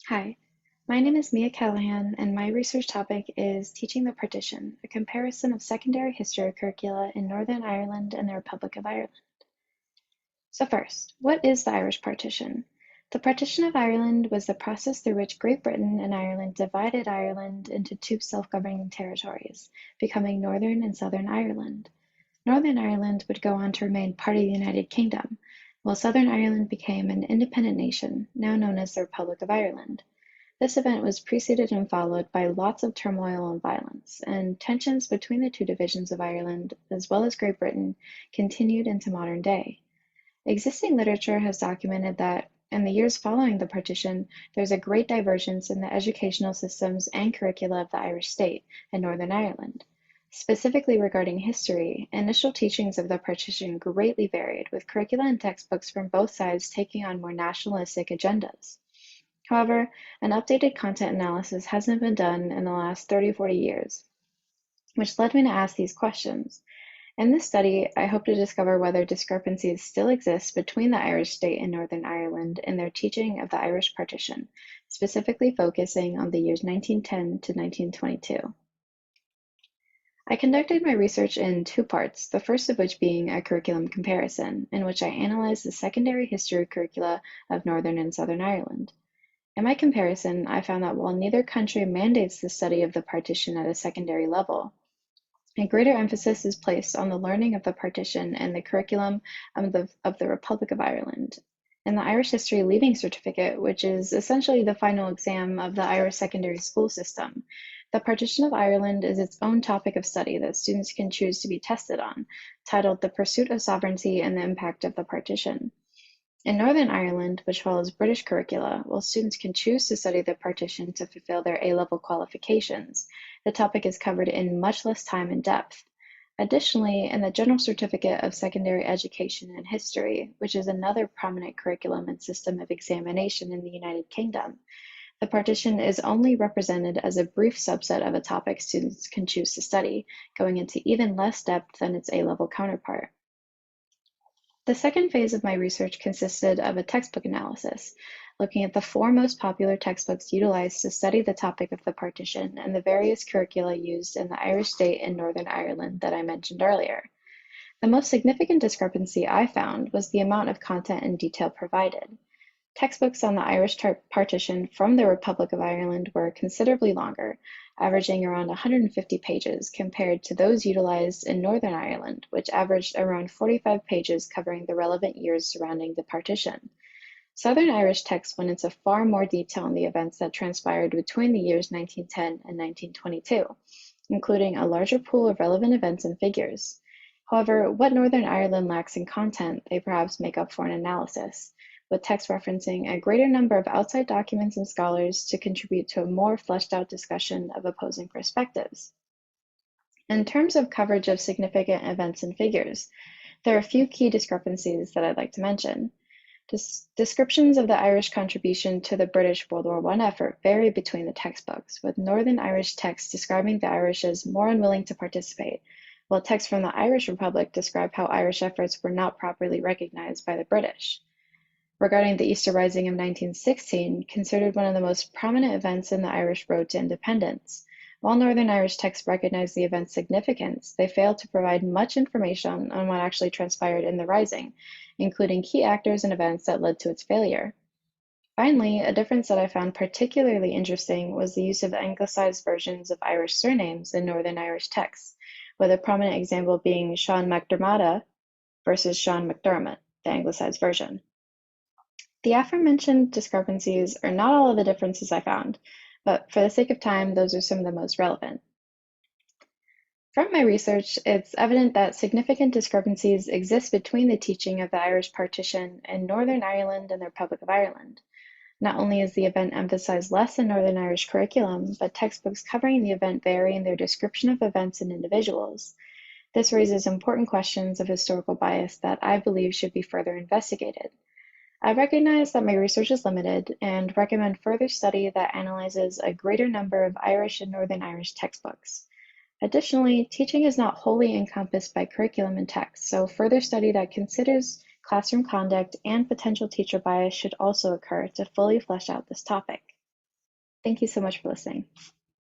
Hi, my name is Mia Callahan, and my research topic is Teaching the Partition, a comparison of secondary history curricula in Northern Ireland and the Republic of Ireland. So first, what is the Irish Partition? The Partition of Ireland was the process through which Great Britain and Ireland divided Ireland into two self-governing territories, becoming Northern and Southern Ireland. Northern Ireland would go on to remain part of the United Kingdom, while Southern Ireland became an independent nation, now known as the Republic of Ireland. This event was preceded and followed by lots of turmoil and violence, and tensions between the two divisions of Ireland, as well as Great Britain, continued into modern day. Existing literature has documented that in the years following the partition, there's a great divergence in the educational systems and curricula of the Irish state and Northern Ireland. Specifically regarding history, initial teachings of the partition greatly varied, with curricula and textbooks from both sides taking on more nationalistic agendas. However, an updated content analysis hasn't been done in the last 30-40 years, which led me to ask these questions. In this study, I hope to discover whether discrepancies still exist between the Irish state and Northern Ireland in their teaching of the Irish partition, specifically focusing on the years 1910 to 1922. I conducted my research in two parts, the first of which being a curriculum comparison, in which I analyzed the secondary history curricula of Northern and Southern Ireland. In my comparison, I found that while neither country mandates the study of the partition at a secondary level, a greater emphasis is placed on the learning of the partition and the curriculum of the Republic of Ireland. In the Irish History Leaving Certificate, which is essentially the final exam of the Irish secondary school system, the partition of Ireland is its own topic of study that students can choose to be tested on, titled The Pursuit of Sovereignty and the Impact of the Partition. In Northern Ireland, which follows British curricula, while students can choose to study the partition to fulfill their A-level qualifications, the topic is covered in much less time and depth. Additionally, in the General Certificate of Secondary Education and History, which is another prominent curriculum and system of examination in the United Kingdom, the partition is only represented as a brief subset of a topic students can choose to study, going into even less depth than its A-level counterpart. The second phase of my research consisted of a textbook analysis, looking at the four most popular textbooks utilized to study the topic of the partition and the various curricula used in the Irish state and Northern Ireland that I mentioned earlier. The most significant discrepancy I found was the amount of content and detail provided. Textbooks on the Irish partition from the Republic of Ireland were considerably longer, averaging around 150 pages, compared to those utilized in Northern Ireland, which averaged around 45 pages covering the relevant years surrounding the partition. Southern Irish texts went into far more detail on the events that transpired between the years 1910 and 1922, including a larger pool of relevant events and figures. However, what Northern Ireland lacks in content, they perhaps make up for in analysis, with text referencing a greater number of outside documents and scholars to contribute to a more fleshed out discussion of opposing perspectives. In terms of coverage of significant events and figures, there are a few key discrepancies that I'd like to mention. Descriptions of the Irish contribution to the British World War I effort vary between the textbooks, with Northern Irish texts describing the Irish as more unwilling to participate, while texts from the Irish Republic describe how Irish efforts were not properly recognized by the British. Regarding the Easter Rising of 1916, considered one of the most prominent events in the Irish road to independence, while Northern Irish texts recognize the event's significance, they fail to provide much information on what actually transpired in the Rising, including key actors and events that led to its failure. Finally, a difference that I found particularly interesting was the use of anglicized versions of Irish surnames in Northern Irish texts, with a prominent example being Sean MacDermada versus Sean McDermott, the anglicized version. The aforementioned discrepancies are not all of the differences I found, but for the sake of time, those are some of the most relevant. From my research, it's evident that significant discrepancies exist between the teaching of the Irish partition in Northern Ireland and the Republic of Ireland. Not only is the event emphasized less in Northern Irish curriculum, but textbooks covering the event vary in their description of events and individuals. This raises important questions of historical bias that I believe should be further investigated. I recognize that my research is limited and recommend further study that analyzes a greater number of Irish and Northern Irish textbooks. Additionally, teaching is not wholly encompassed by curriculum and text, so further study that considers classroom conduct and potential teacher bias should also occur to fully flesh out this topic. Thank you so much for listening.